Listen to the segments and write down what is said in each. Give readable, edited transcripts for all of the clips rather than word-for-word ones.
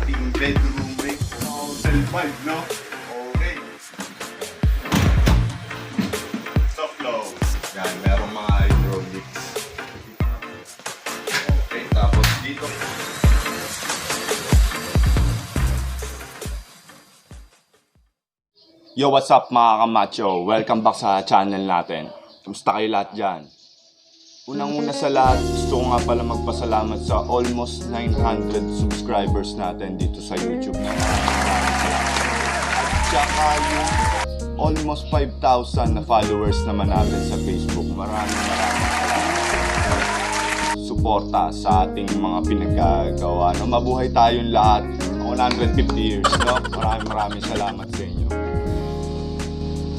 ating bedroom rig. Self-vibe, no? Okay. Soft close. Yan, merong mga hydraulics. Okay, tapos dito. Yo, what's up mga kamacho? Welcome back sa channel natin. Kamusta kayo lahat dyan? Unang-una sa lahat, gusto ko nga pala magpasalamat sa almost 900 subscribers natin dito sa YouTube. Tsaka yung almost 5,000 na followers naman natin sa Facebook. Maraming suporta sa ating mga pinagagawa. No? Mabuhay tayong lahat. 150 years. No? Maraming salamat sa inyo.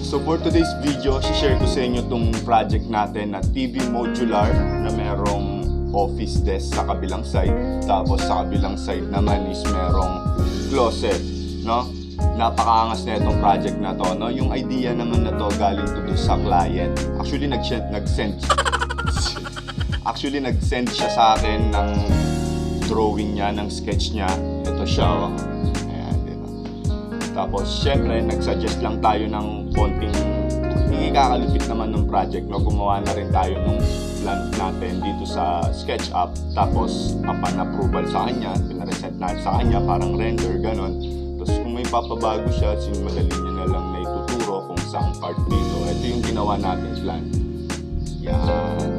So for today's video, share ko sa inyo itong project natin na TV Modular na merong office desk sa kabilang side. Tapos sa kabilang side naman is merong closet, no? Napakaangas na itong project na to, no? Yung idea naman na to galing to sa client. Nag-send siya sa akin ng drawing niya, ng sketch niya. Ito siya, oh. Tapos, syempre, nag-suggest lang tayo ng konting kakalupit naman ng project. No? Gumawa na rin tayo ng plan natin dito sa SketchUp. Tapos, upon approval sa kanya, pinareset natin sa kanya, parang render, ganon. Tapos, kung may papabago siya, madali niya na lang na ituturo kung saan part dito. Ito yung ginawa natin plan. Yan.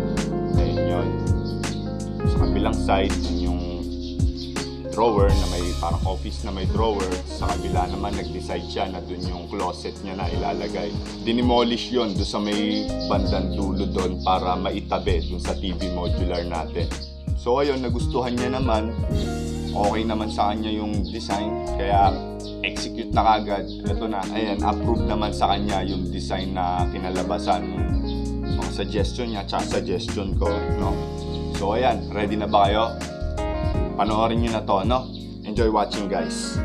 Ayun yun. Sa kabilang side, yung drawer na may parang office na may drawer. Sa kabila naman nag-decide siya na dun yung closet niya na ilalagay. Dinimolish yon doon sa may bandang dulo doon para maitabi dun sa TV modular natin. So ayun, nagustuhan niya naman. Okay naman sa kanya yung design. Kaya execute na kagad. Ito na, ayan, approve naman sa kanya yung design na kinalabasan. Mga suggestion niya, tsaka suggestion ko, no? So ayan, ready na ba kayo? Panoorin nyo na to, no? Enjoy watching, guys.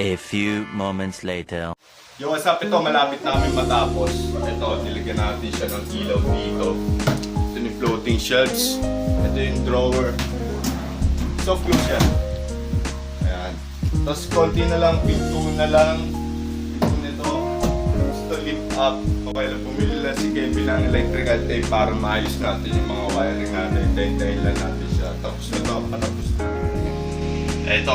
A few moments later. Yung WhatsApp ito, malapit namin matapos. Ito, nilagyan natin siya ng ilaw dito. Ito yung floating shelves. Ito yung drawer. Soft close yan. Ayan. Tapos konti na lang, pinto na lang. Pinto nito. Ito lift up. Okay lang, bumili lang si Kevin ng electrical tape para maayos natin yung mga wiring natin. Tayin lang natin siya. Tapos na ito, patapos na. Ito,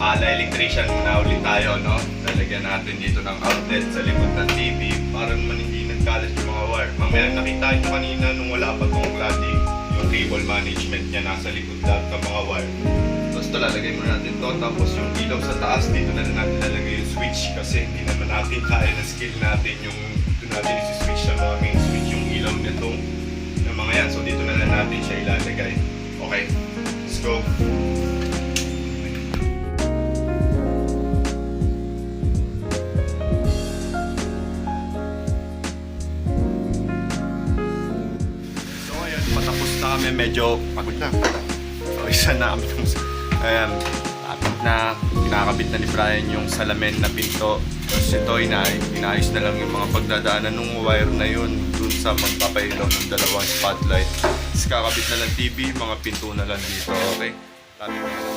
electrician muna ulit tayo, no? Lalagyan natin dito ng outlet sa likod ng TV para naman hindi nagkalat yung mga wire. Mamaya nakita nyo kanina nung wala pa itong clading, yung cable management niya nasa likod lahat ng mga wire. Tapos ito, lalagay muna natin ito. Tapos yung ilaw sa taas, dito na natin lalagay yung switch kasi hindi naman natin kaya na skill natin yung dito natin isi-switch sa mga main switch yung ilaw nito ng mga yan. So dito na natin siya ilalagay. Okay, let's go. Matapos na kami, medyo pagod na. So, isa na kami. Ayan, kapit na, kinakabit na ni Brian yung salamin na pinto. Tapos ito, inayos na lang yung mga pagdadaanan ng wire na yun dun sa magpapailaw ng dalawang spotlight. Tapos kakabit na lang TV, mga pinto na lang dito, okay? Kapit na lang.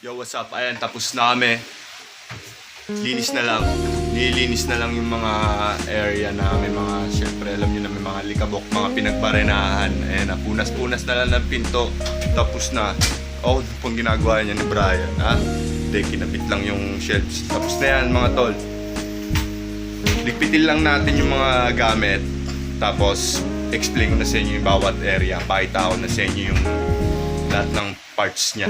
Yo, what's up? Ayan, tapos na kami. Linis na lang. Nililinis na lang yung mga area na may mga, syempre, alam nyo na may mga likabok, mga pinagbarenahan. Ayan, punas-punas na lang ng pinto. Tapos na. Oh, pang ginagawa niya ni Brian, ha? Hindi, kinabit lang yung shelves. Tapos na yan, mga tol. Ligpitin lang natin yung mga gamit. Tapos, explain ko na sa inyo yung bawat area. Pakita ko na sa inyo yung lahat ng parts niya.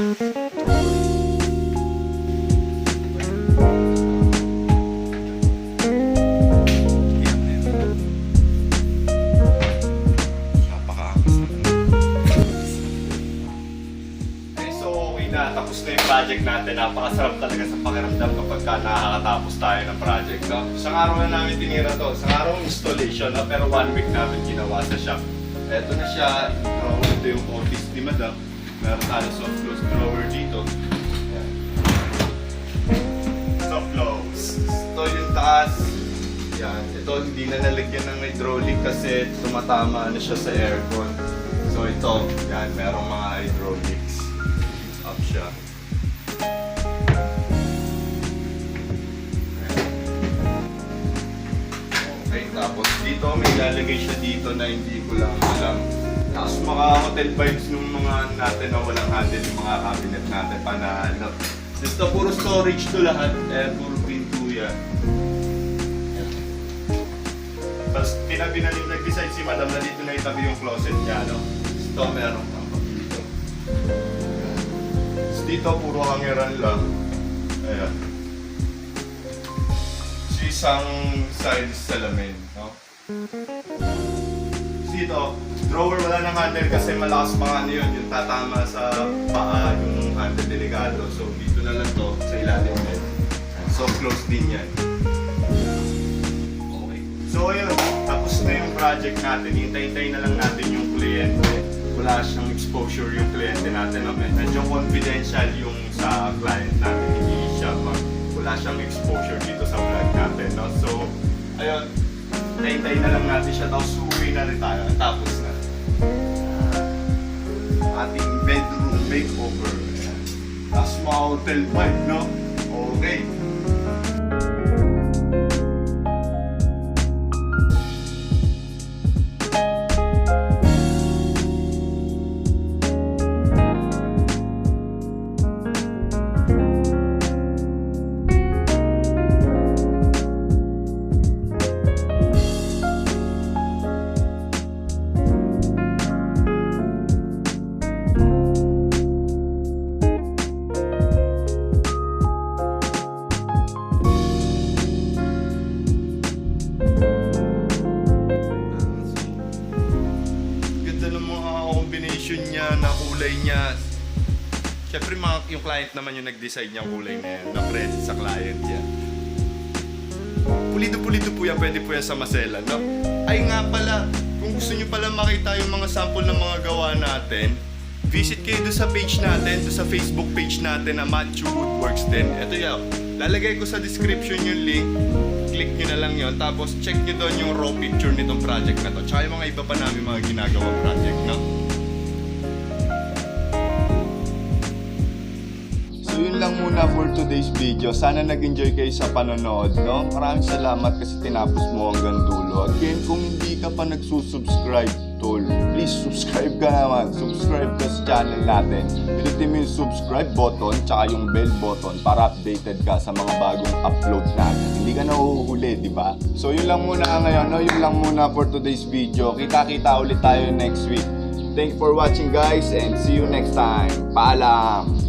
Tapos na yung project natin. Napakasarap talaga sa pakiramdam kapag nakakatapos tayo ng project. No? Isang araw na namin tinira to. Isang araw installation, no? Pero 1 week namin ginawa sa shop. Eto na siya. Ito yung office ni Madam. Meron tayo soft close drawer dito. Ayan. Soft close. Ito yung taas. Yan. Ito hindi na nalagyan ng hydraulic kasi tumatama na siya sa aircon. So ito, yan. Merong mga hydraulics. Up siya. Okay, tapos dito may lalagay siya dito na hindi ko lang alam. Tapos mga hotel vibes ng mga natin na walang handle yung mga cabinet natin panalo. Dito puro storage to lahat, puro pinto yan. Tapos tinabi na rin nag-decide si Madam na dito na itabi yung closet niya, no? Ito meron pang dito. Dito puro hangeran lang. Ayan. So isang side salamin, no? Dito, drawer wala nang handle kasi malakas pa ano yun, yung tatama sa paa, yung handle delikado. So dito na lang to sa ilalim din. So close din yan. Okay. So ayun, tapos na yung project natin. Hintay-hintay na lang natin yung kliyente. Wala siyang exposure yung kliyente natin. No? Medyo confidential yung sa client natin. Hindi siya wala siyang exposure dito sa vlog natin. No? So, ayun, hintay na lang natin siya. Tapos uwi na rin tayo. Tapos na. Ating bedroom makeover. Tapos mga hotel vibe, no? Okay. combination niya, na kulay niya. Siyempre yung client naman yung nag-decide niyang kulay na yan, na-credit sa client yan. Pulido-pulido po yan, pwede po yan sa maselan, no? Ay nga pala, kung gusto niyo pala makita yung mga sample ng mga gawa natin, visit kayo doon sa page natin, doon sa Facebook page natin na Macho Woodworks din. Ito yan, lalagay ko sa description yung link, click nyo na lang yon, tapos check nyo doon yung raw picture nitong project na to, tsaka yung mga iba pa namin mga ginagawang project, no? So yun lang muna for today's video. Sana nag-enjoy kayo sa panonood, no? Maraming salamat kasi tinapos mo hanggang dulo. Again, kung hindi ka pa nagsusubscribe, tol, please subscribe ka naman. Subscribe ka sa channel natin. Pinutin mo yung subscribe button tsaka yung bell button para updated ka sa mga bagong upload natin. Hindi ka nahuhuli, di ba? So yun lang muna ngayon, no? Yun lang muna for today's video. Kita-kita ulit tayo next week. Thank you for watching, guys, and see you next time. Paalam!